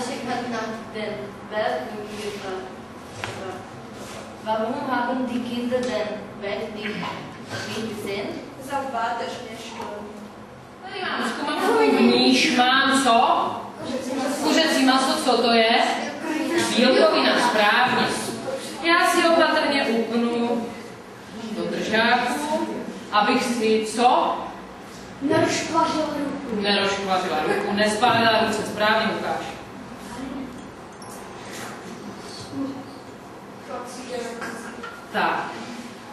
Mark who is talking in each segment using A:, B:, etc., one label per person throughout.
A: Als ich halt nach den Bergen gefahren. Warum haben die Kinder den Berg nicht gesehen?
B: Zabádaš nešto.
C: Níž mám co? Kuřecí maso, co to je? Bílkovina, správně. Já si opatrně upnu do držáku, abych si co?
D: Nerozkvařila ruku.
C: Nerozkvařila ruku, nespálila ruce, správně ukáž. Tak,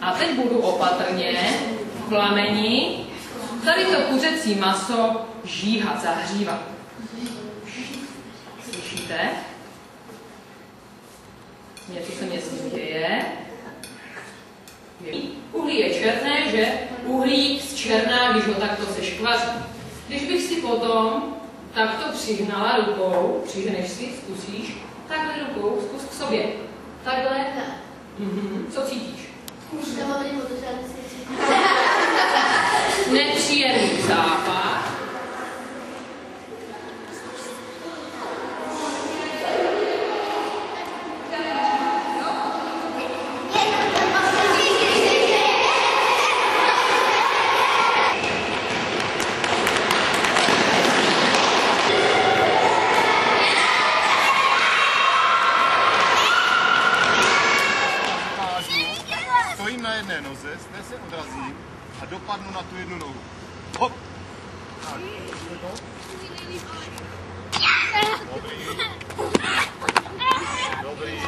C: a teď budu opatrně v plameni tady to kuřecí maso žíhat, zahřívat. Slyšíte? Něco se mě s ním děje. Uhlí je černé, že? Uhlík zčerná, když ho takto seškvaří. Když bych si potom takto přihnala rukou, přihneš si, zkusíš, takhle rukou, zkus k sobě. Takhle. Co cítíš? Nepříjemný zápach.
E: Stojím na jedné noze, zde se odrazím a dopadnu na tu jednu nohu. Hop! Tak, Dobrý. Dobrý.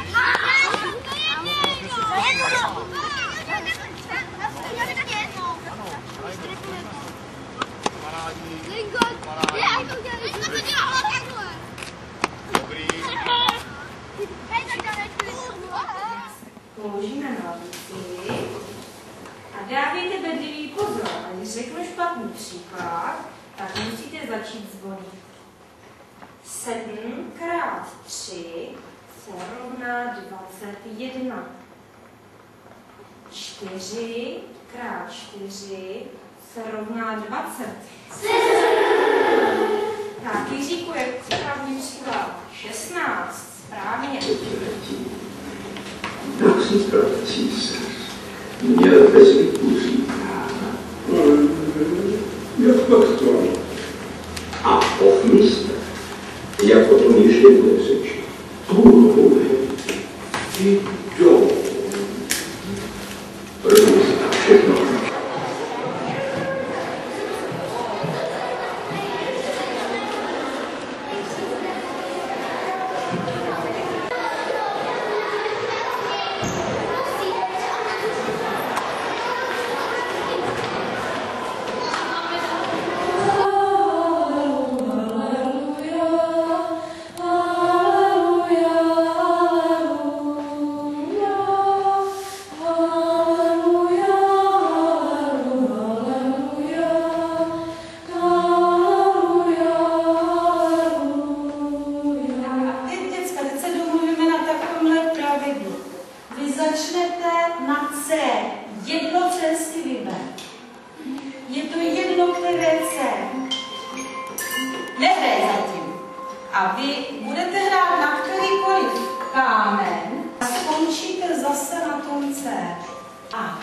E: Dobrý.
F: Položíme nohavici a dávejte bedlivý pozor. A když řeknu špatný příklad, tak musíte začít zvonit. 7 krát 3 se rovná 21. 4 krát 4 se rovná 20. Tak, Jiříku, jak správně příklad? 16, správně.
G: Například císař měl ve zvyku říkat, jak pak to? A hofmistr, jak o tom ještě bude řeči, půlkové, ty jdou. První se tam všechno.
F: Začnete na C. Jedno C si vyber. Je to jedno, které C. Nehraj zatím. A vy budete hrát na kterýkoliv kámen a skončíte zase na tom C. A.